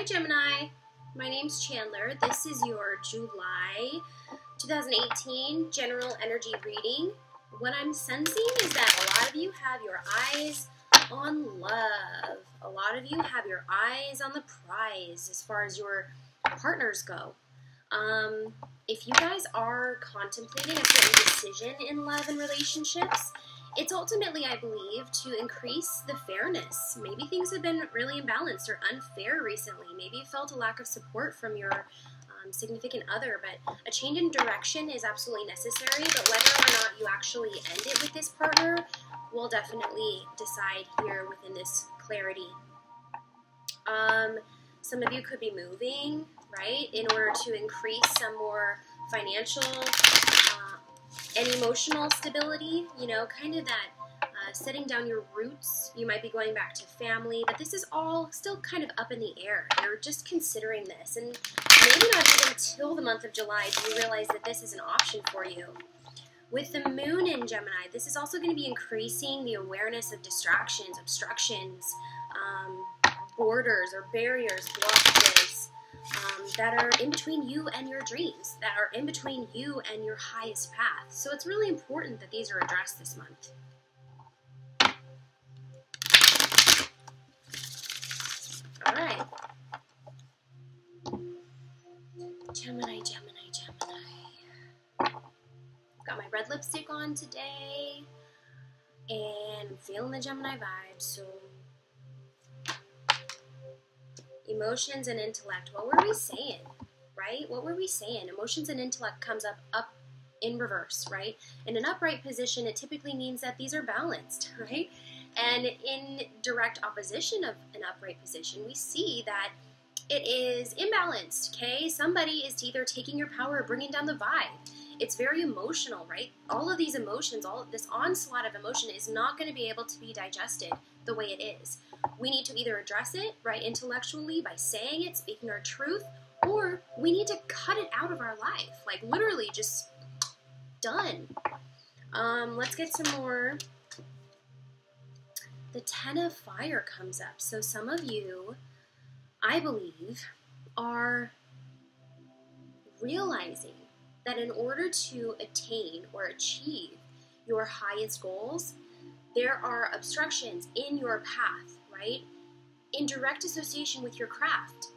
Hi Gemini, my name's Chandler. This is your July 2018 general energy reading. What I'm sensing is that a lot of you have your eyes on love. A lot of you have your eyes on the prize as far as your partners go. If you guys are contemplating a certain decision in love and relationships, it's ultimately, I believe, to increase the fairness. Maybe things have been really imbalanced or unfair recently. Maybe you felt a lack of support from your significant other, but a change in direction is absolutely necessary. But whether or not you actually end it with this partner will definitely decide here within this clarity. Some of you could be moving, right, in order to increase some more financial and emotional stability, you know, kind of that setting down your roots. You might be going back to family, but this is all still kind of up in the air. You're just considering this, and maybe not even until the month of July do you realize that this is an option for you. With the moon in Gemini, this is also going to be increasing the awareness of distractions, obstructions, borders or barriers, blockages that are in between you and your dreams, that are in between you and your highest path. So it's really important that these are addressed this month. All right. Gemini, Gemini, Gemini. Got my red lipstick on today, and I'm feeling the Gemini vibe, so emotions and intellect. What were we saying, right? What were we saying? Emotions and intellect comes up in reverse, right? In an upright position, it typically means that these are balanced, right? And in direct opposition of an upright position, we see that it is imbalanced, okay? Somebody is either taking your power or bringing down the vibe. It's very emotional, right? All of these emotions, all of this onslaught of emotion is not going to be able to be digested the way it is. We need to either address it, right, intellectually by saying it, speaking our truth, or we need to cut it out of our life, like literally just done. Let's get some more. The 10 of Fire comes up. So some of you, I believe, are realizing that in order to attain or achieve your highest goals, there are obstructions in your path, right? In direct association with your craft.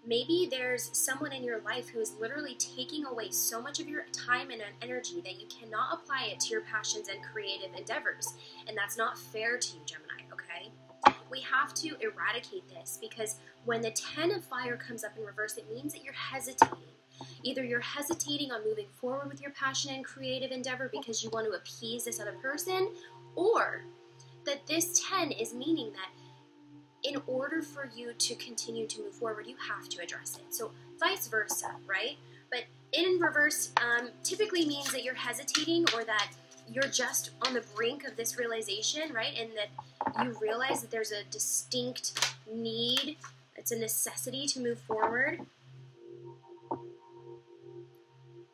Maybe there's someone in your life who is literally taking away so much of your time and energy that you cannot apply it to your passions and creative endeavors. And that's not fair to you, Gemini, okay? We have to eradicate this, because when the 10 of Fire comes up in reverse, it means that you're hesitating. Either you're hesitating on moving forward with your passion and creative endeavor because you want to appease this other person, or that this 10 is meaning that in order for you to continue to move forward, you have to address it. So vice versa, right? But in reverse typically means that you're hesitating, or that you're just on the brink of this realization, right? And that you realize that there's a distinct need, it's a necessity to move forward.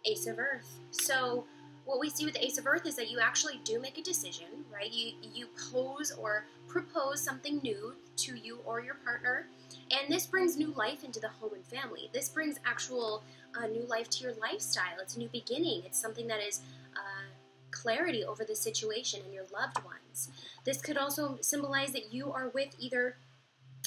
Ace of Earth. So what we see with the Ace of Earth is that you actually do make a decision, right? You pose or propose something new to you or your partner, and this brings new life into the home and family. This brings actual new life to your lifestyle. It's a new beginning. It's something that is clarity over the situation and your loved ones. This could also symbolize that you are with either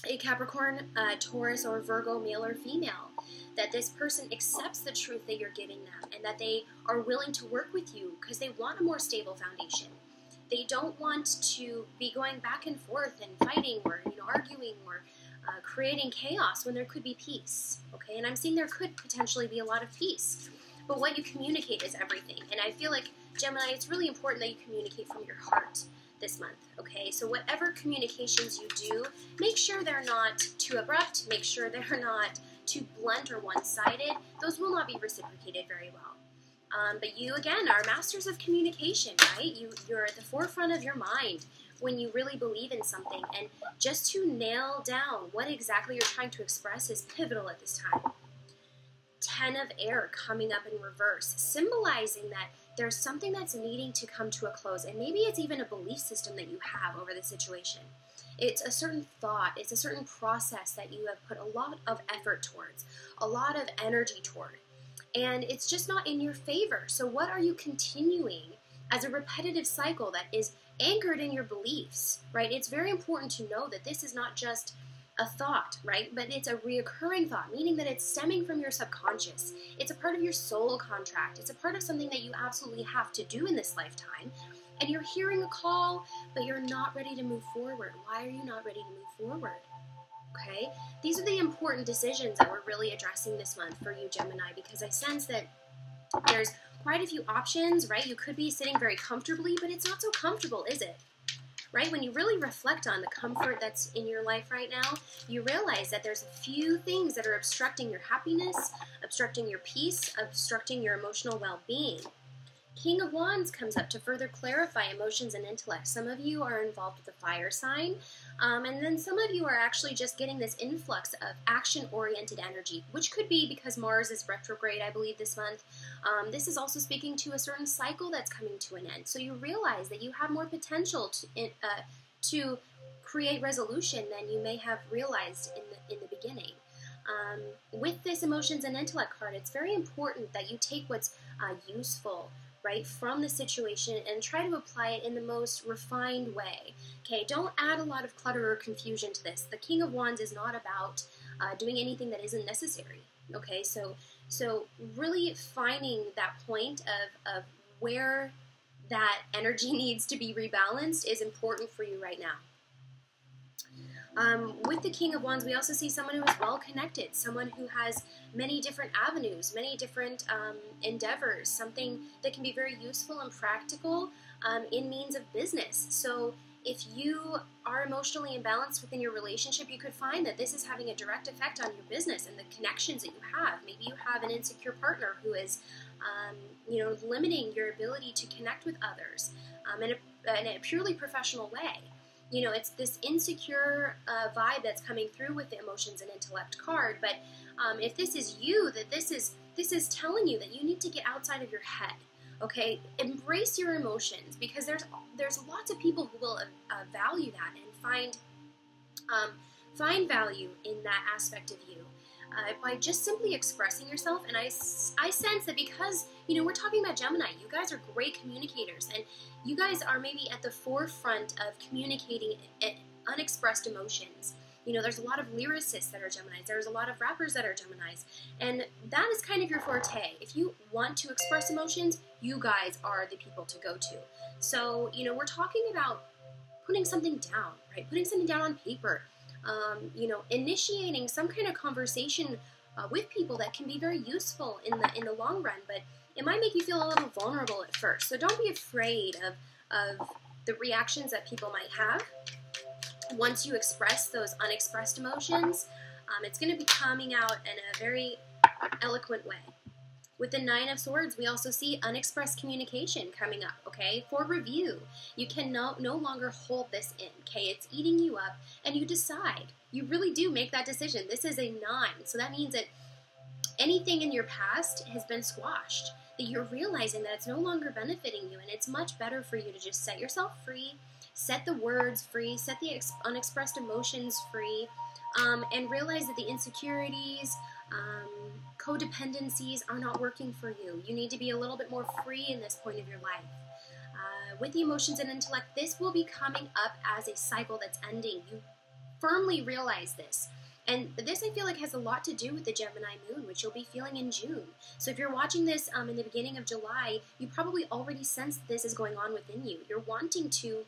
a Capricorn, Taurus, or Virgo, male or female, that this person accepts the truth that you're giving them, and that they are willing to work with you because they want a more stable foundation. They don't want to be going back and forth and fighting or arguing or creating chaos when there could be peace, okay? And I'm seeing there could potentially be a lot of peace, but what you communicate is everything. And I feel like, Gemini, it's really important that you communicate from your heart this month, okay? So whatever communications you do, make sure they're not too abrupt, make sure they're not too blunt or one-sided. Those will not be reciprocated very well. But you, again, are masters of communication, right? You're at the forefront of your mind when you really believe in something, and just to nail down what exactly you're trying to express is pivotal at this time. 10 of Air coming up in reverse, symbolizing that there's something that's needing to come to a close, and maybe it's even a belief system that you have over the situation. It's a certain thought, it's a certain process that you have put a lot of effort towards, a lot of energy toward, and it's just not in your favor. So what are you continuing as a repetitive cycle that is anchored in your beliefs, right? It's very important to know that this is not just a thought, right? But it's a reoccurring thought, meaning that it's stemming from your subconscious. It's a part of your soul contract. It's a part of something that you absolutely have to do in this lifetime. And you're hearing a call, but you're not ready to move forward. Why are you not ready to move forward? Okay? These are the important decisions that we're really addressing this month for you, Gemini, because I sense that there's quite a few options, right? You could be sitting very comfortably, but it's not so comfortable, is it? Right? When you really reflect on the comfort that's in your life right now, you realize that there's a few things that are obstructing your happiness, obstructing your peace, obstructing your emotional well-being. King of Wands comes up to further clarify emotions and intellect. Some of you are involved with the fire sign, and then some of you are actually just getting this influx of action-oriented energy, which could be because Mars is retrograde, I believe, this month. This is also speaking to a certain cycle that's coming to an end. So you realize that you have more potential to create resolution than you may have realized in the beginning. With this emotions and intellect card, it's very important that you take what's useful, right, from the situation and try to apply it in the most refined way. Okay, don't add a lot of clutter or confusion to this. The King of Wands is not about doing anything that isn't necessary. Okay, so really finding that point of where that energy needs to be rebalanced is important for you right now. With the King of Wands, we also see someone who is well-connected, someone who has many different avenues, many different endeavors, something that can be very useful and practical in means of business. So if you are emotionally imbalanced within your relationship, you could find that this is having a direct effect on your business and the connections that you have. Maybe you have an insecure partner who is limiting your ability to connect with others in a purely professional way. You know, it's this insecure vibe that's coming through with the emotions and intellect card. But if this is you, that this is telling you that you need to get outside of your head. Okay, embrace your emotions, because there's lots of people who will value that and find value in that aspect of you by just simply expressing yourself. And I sense that because, we're talking about Gemini, you guys are great communicators, and you guys are maybe at the forefront of communicating unexpressed emotions. There's a lot of lyricists that are Geminis. There's a lot of rappers that are Geminis. And that is kind of your forte. If you want to express emotions, you guys are the people to go to. So, we're talking about putting something down, right? Putting something down on paper. Initiating some kind of conversation with people that can be very useful in the long run, but it might make you feel a little vulnerable at first. So don't be afraid of the reactions that people might have. Once you express those unexpressed emotions, it's going to be coming out in a very eloquent way. With the Nine of Swords, we also see unexpressed communication coming up, okay, for review. You can no longer hold this in, okay? It's eating you up, and you decide. You really do make that decision. This is a 9, so that means that anything in your past has been squashed, that you're realizing that it's no longer benefiting you, and it's much better for you to just set yourself free, set the words free, set the unexpressed emotions free, and realize that the insecurities, codependencies are not working for you. You need to be a little bit more free in this point of your life. With the emotions and intellect, this will be coming up as a cycle that's ending. You firmly realize this. And this, I feel like, has a lot to do with the Gemini moon, which you'll be feeling in June. So if you're watching this in the beginning of July, you probably already sense this is going on within you. You're wanting to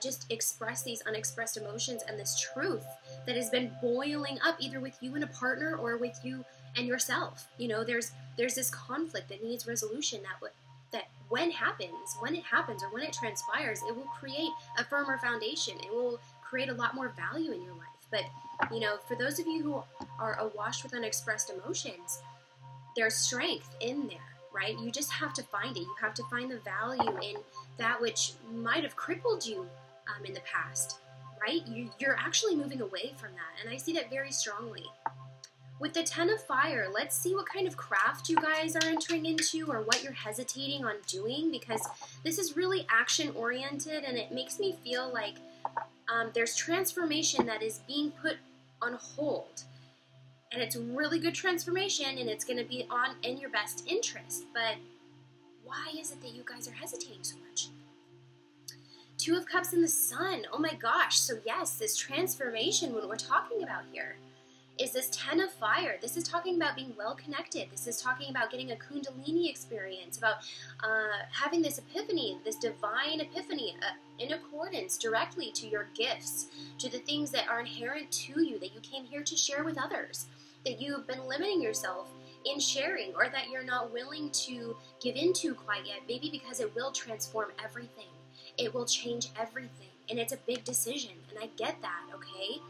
just express these unexpressed emotions and this truth that has been boiling up either with you and a partner or with you and yourself. There's this conflict that needs resolution that when it happens or when it transpires, it will create a firmer foundation. It will create a lot more value in your life. But, for those of you who are awash with unexpressed emotions, there's strength in there, right? You just have to find it. You have to find the value in that which might have crippled you in the past, right? You're actually moving away from that, and I see that very strongly. With the 10 of Fire, let's see what kind of craft you guys are entering into or what you're hesitating on doing, because this is really action-oriented, and it makes me feel like There's transformation that is being put on hold. And it's really good transformation, and it's going to be in your best interest. But why is it that you guys are hesitating so much? Two of Cups in the Sun. Oh my gosh. So yes, this transformation, what we're talking about here is this 10 of Fire. This is talking about being well connected. This is talking about getting a Kundalini experience, about having this epiphany, this divine epiphany in accordance directly to your gifts, to the things that are inherent to you, that you came here to share with others, that you've been limiting yourself in sharing, or that you're not willing to give into quite yet, maybe because it will transform everything. It will change everything, and it's a big decision, and I get that, okay?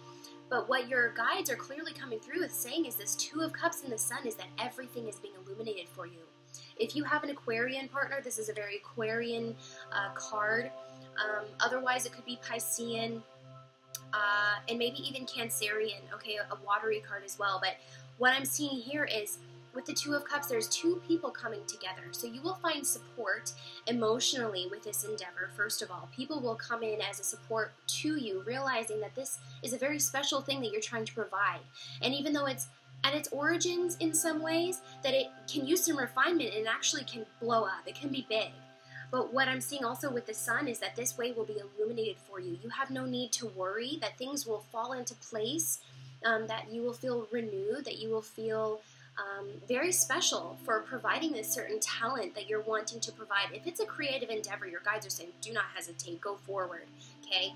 But what your guides are clearly coming through with saying is this 2 of Cups in the Sun is that everything is being illuminated for you. If you have an Aquarian partner, this is a very Aquarian card. Otherwise, it could be Piscean, and maybe even Cancerian, okay, a watery card as well. But what I'm seeing here is with the 2 of Cups, there's 2 people coming together. So you will find support emotionally with this endeavor, first of all. People will come in as a support to you, realizing that this is a very special thing that you're trying to provide. And even though it's at its origins in some ways, that it can use some refinement and actually can blow up. It can be big. But what I'm seeing also with the Sun is that this way will be illuminated for you. You have no need to worry, that things will fall into place, that you will feel renewed, that you will feel very special for providing this certain talent that you're wanting to provide. If it's a creative endeavor, your guides are saying, do not hesitate, go forward, okay?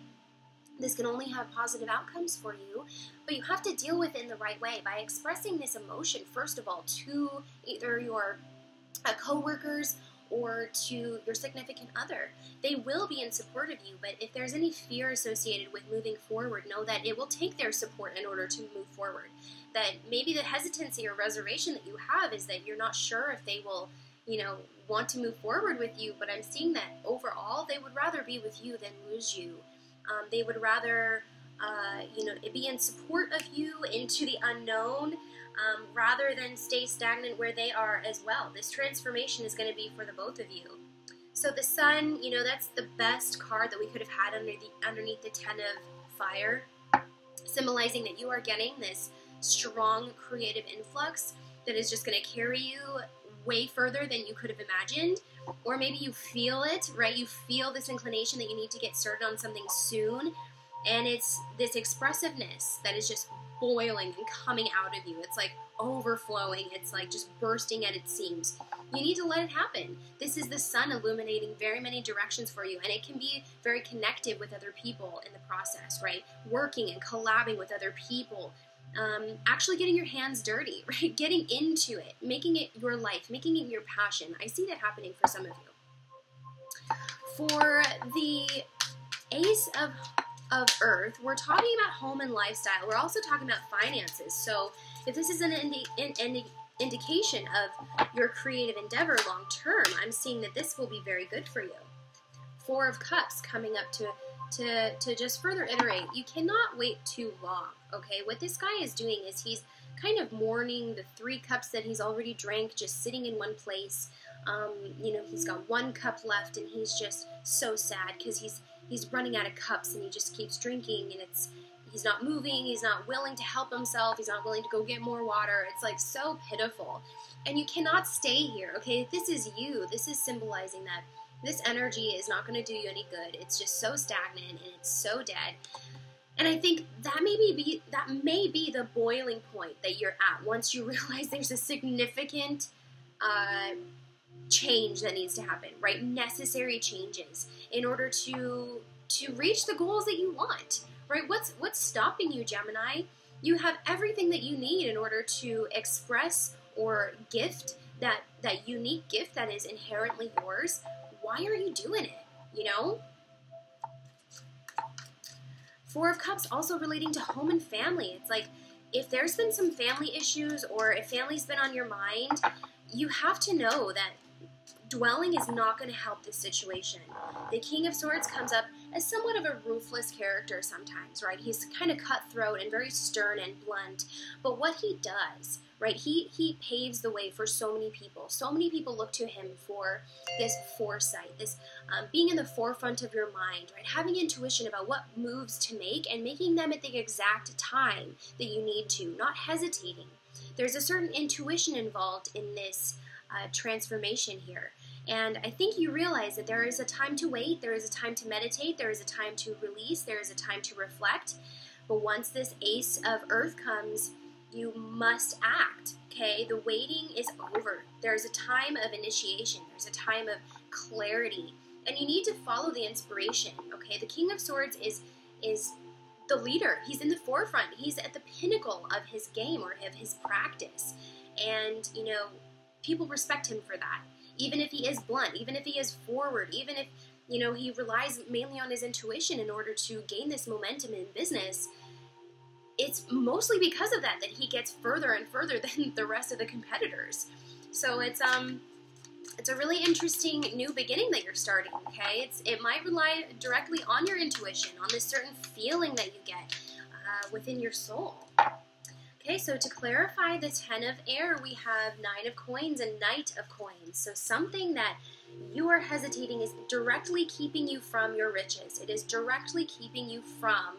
This can only have positive outcomes for you, but you have to deal with it in the right way by expressing this emotion, first of all, to either your co-workers or to your significant other. They will be in support of you, but if there's any fear associated with moving forward, know that it will take their support in order to move forward. That maybe the hesitancy or reservation that you have is that you're not sure if they will, want to move forward with you, but I'm seeing that overall they would rather be with you than lose you. They would rather, be in support of you into the unknown, rather than stay stagnant where they are as well. This transformation is going to be for the both of you. So the Sun, that's the best card that we could have had underneath the 10 of Fire, symbolizing that you are getting this strong creative influx that is just going to carry you way further than you could have imagined. Or maybe you feel it, right? You feel this inclination that you need to get started on something soon, and it's this expressiveness that is just boiling and coming out of you. It's like overflowing. It's like just bursting at its seams. You need to let it happen. This is the Sun illuminating very many directions for you, and it can be very connective with other people in the process, right? Working and collabing with other people. Actually getting your hands dirty, right? Getting into it, making it your life, making it your passion. I see that happening for some of you. For the Ace of Earth, we're talking about home and lifestyle. We're also talking about finances. So if this is an indication of your creative endeavor long term, I'm seeing that this will be very good for you. 4 of Cups coming up to just further iterate. You cannot wait too long, okay? What this guy is doing is he's kind of mourning the 3 cups that he's already drank, just sitting in one place. He's got 1 cup left, and he's just so sad because he's running out of cups, and he just keeps drinking, and he's not moving, he's not willing to help himself, he's not willing to go get more water. It's like so pitiful. And you cannot stay here, okay? If this is you, this is symbolizing that this energy is not going to do you any good. It's just so stagnant, and it's so dead. And I think that may be the boiling point that you're at once you realize there's a significant change that needs to happen, right? Necessary changes in order to reach the goals that you want, right? What's stopping you, Gemini? You have everything that you need in order to express or gift that unique gift that is inherently yours. Why are you doing it, 4 of Cups also relating to home and family. It's like if there's been some family issues or if family's been on your mind, you have to know that dwelling is not going to help this situation. The King of Swords comes up as somewhat of a ruthless character sometimes, right? He's kind of cutthroat and very stern and blunt. But what he does, right, he paves the way for so many people. So many people look to him for this foresight, this being in the forefront of your mind, right? Having intuition about what moves to make and making them at the exact time that you need to, not hesitating. There's a certain intuition involved in this transformation here. And I think you realize that there is a time to wait, there is a time to meditate, there is a time to release, there is a time to reflect. But once this Ace of Earth comes, you must act, okay? The waiting is over. There's a time of initiation. There's a time of clarity. And you need to follow the inspiration, okay? The King of Swords is the leader. He's in the forefront. He's at the pinnacle of his game or of his practice. And, you know, people respect him for that. Even if he is blunt, even if he is forward, even if, you know, he relies mainly on his intuition in order to gain this momentum in business, it's mostly because of that he gets further and further than the rest of the competitors. So it's a really interesting new beginning that you're starting, okay? It might rely directly on your intuition, on this certain feeling that you get within your soul. Okay, so to clarify the 10 of air, we have 9 of coins and Knight of coins. So something that you are hesitating is directly keeping you from your riches. It is directly keeping you from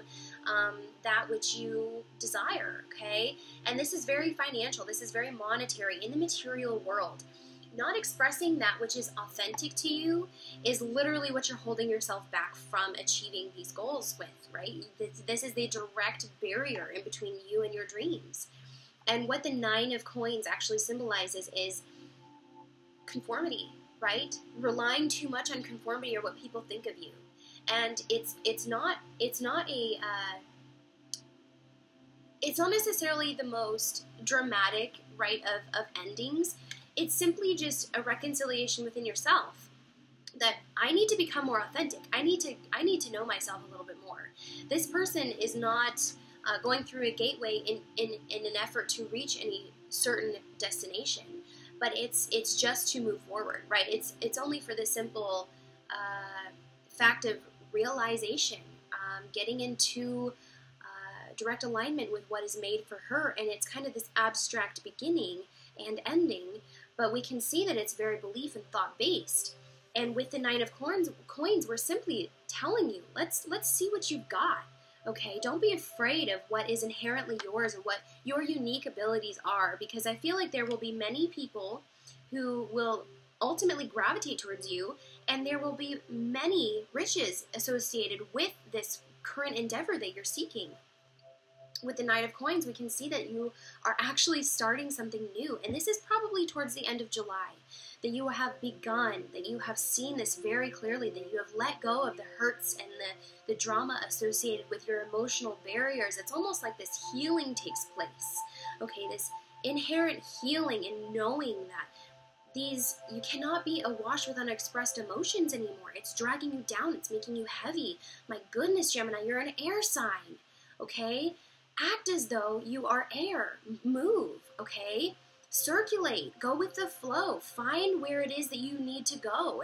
that which you desire, okay? And this is very financial. This is very monetary in the material world. Not expressing that which is authentic to you is literally what you're holding yourself back from achieving these goals with, right? This is the direct barrier in between you and your dreams. And what the 9 of coins actually symbolizes is conformity, right? Relying too much on conformity or what people think of you. And it's not necessarily the most dramatic, right, of endings. It's simply just a reconciliation within yourself that I need to become more authentic. I need to know myself a little bit more. This person is not going through a gateway in an effort to reach any certain destination, but it's just to move forward, right? It's only for the simple fact of realization, getting into direct alignment with what is made for her, and it's kind of this abstract beginning and ending, but we can see that it's very belief and thought-based. And with the 9 of coins, we're simply telling you, let's see what you've got, okay? Don't be afraid of what is inherently yours or what your unique abilities are, because I feel like there will be many people who will ultimately gravitate towards you, and there will be many riches associated with this current endeavor that you're seeking. With the 9 of coins, we can see that you are actually starting something new. And this is probably towards the end of July, that you have begun, that you have seen this very clearly, that you have let go of the hurts and the drama associated with your emotional barriers. It's almost like this healing takes place. Okay, this inherent healing in knowing that you cannot be awash with unexpressed emotions anymore. It's dragging you down. It's making you heavy. My goodness, Gemini, you're an air sign, okay? Act as though you are air. Move, okay? Circulate. Go with the flow. Find where it is that you need to go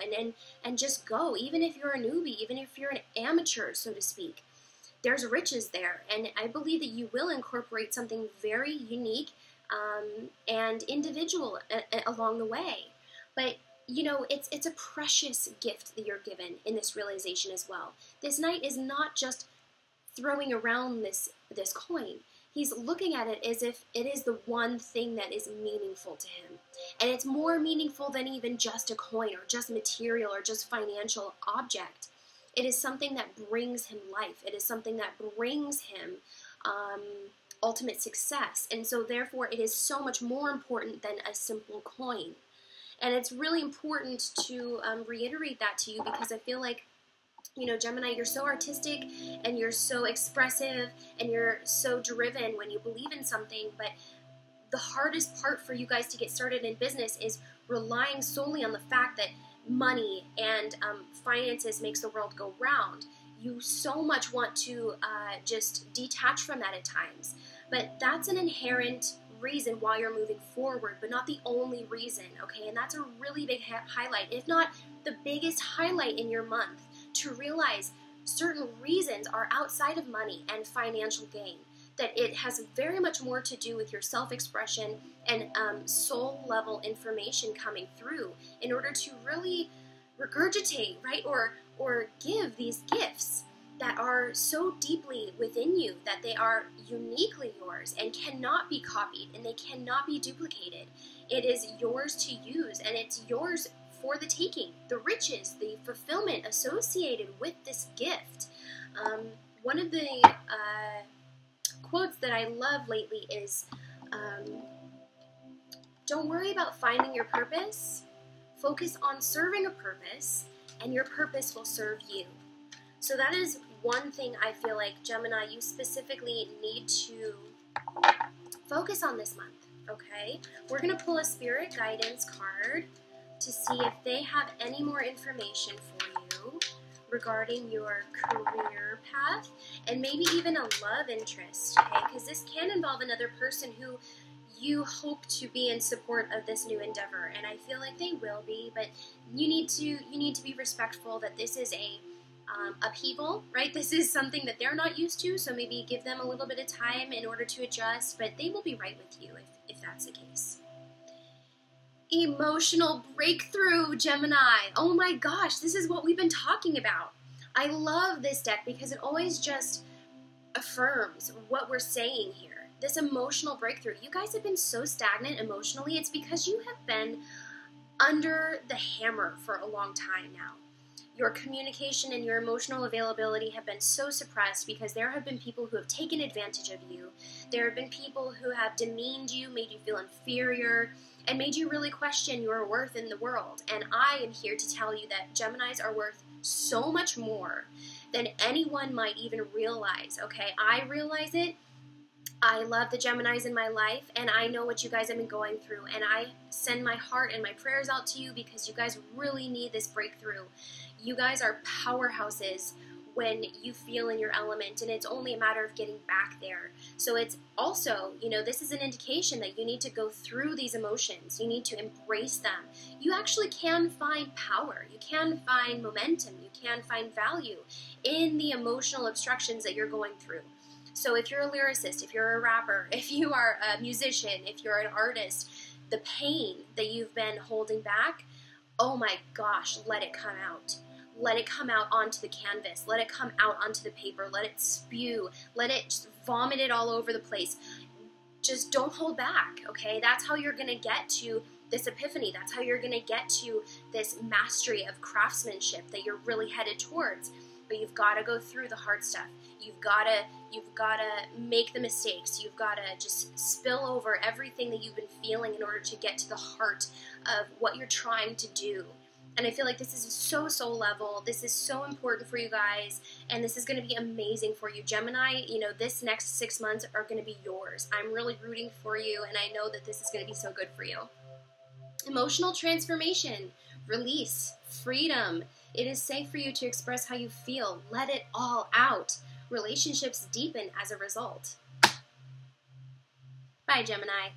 and just go. Even if you're a newbie, even if you're an amateur, so to speak, there's riches there. And I believe that you will incorporate something very unique and individual along the way. But, you know, it's a precious gift that you're given in this realization as well. This knight is not just throwing around this coin. He's looking at it as if it is the one thing that is meaningful to him. And it's more meaningful than even just a coin or just material or just financial object. It is something that brings him life. It is something that brings him ultimate success. And so therefore it is so much more important than a simple coin. And it's really important to reiterate that to you, because I feel like, you know, Gemini, you're so artistic and you're so expressive and you're so driven when you believe in something, but the hardest part for you guys to get started in business is relying solely on the fact that money and finances makes the world go round. You so much want to just detach from that at times, but that's an inherent reason why you're moving forward, but not the only reason, okay? And that's a really big highlight, if not the biggest highlight in your month, to realize certain reasons are outside of money and financial gain. That it has very much more to do with your self-expression and soul-level information coming through in order to really regurgitate, right, or give these gifts that are so deeply within you that they are uniquely yours and cannot be copied and they cannot be duplicated. It is yours to use, and it's yours for the taking. The riches, the fulfillment associated with this gift. One of the quotes that I love lately is, don't worry about finding your purpose. Focus on serving a purpose, and your purpose will serve you. So that is one thing I feel like, Gemini, you specifically need to focus on this month, okay? We're going to pull a spirit guidance card to see if they have any more information for you regarding your career path and maybe even a love interest, okay? Because this can involve another person who you hope to be in support of this new endeavor, and I feel like they will be, but you need to be respectful that this is a upheaval, right? This is something that they're not used to, so maybe give them a little bit of time in order to adjust, but they will be right with you if that's the case. Emotional breakthrough, Gemini. Oh my gosh, this is what we've been talking about. I love this deck because it always just affirms what we're saying here. This emotional breakthrough. You guys have been so stagnant emotionally. It's because you have been under the hammer for a long time now. Your communication and your emotional availability have been so suppressed because there have been people who have taken advantage of you. There have been people who have demeaned you, made you feel inferior, and made you really question your worth in the world. And I am here to tell you that Geminis are worth so much more than anyone might even realize, okay? I realize it. I love the Geminis in my life, and I know what you guys have been going through, and I send my heart and my prayers out to you because you guys really need this breakthrough. You guys are powerhouses when you feel in your element, and it's only a matter of getting back there. So it's also, this is an indication that you need to go through these emotions. You need to embrace them. You actually can find power. You can find momentum. You can find value in the emotional obstructions that you're going through. So if you're a lyricist, if you're a rapper, if you are a musician, if you're an artist, the pain that you've been holding back, oh my gosh, let it come out. Let it come out onto the canvas. Let it come out onto the paper. Let it spew. Let it just vomit it all over the place. Just don't hold back, okay? That's how you're going to get to this epiphany. That's how you're going to get to this mastery of craftsmanship that you're really headed towards. But you've got to go through the hard stuff. You've got to make the mistakes. You've got to just spill over everything that you've been feeling in order to get to the heart of what you're trying to do. And I feel like this is so soul level. This is so important for you guys, and this is going to be amazing for you. Gemini, this next 6 months are going to be yours. I'm really rooting for you, and I know that this is going to be so good for you. Emotional transformation, release, freedom. It is safe for you to express how you feel. Let it all out. Relationships deepen as a result. Bye, Gemini.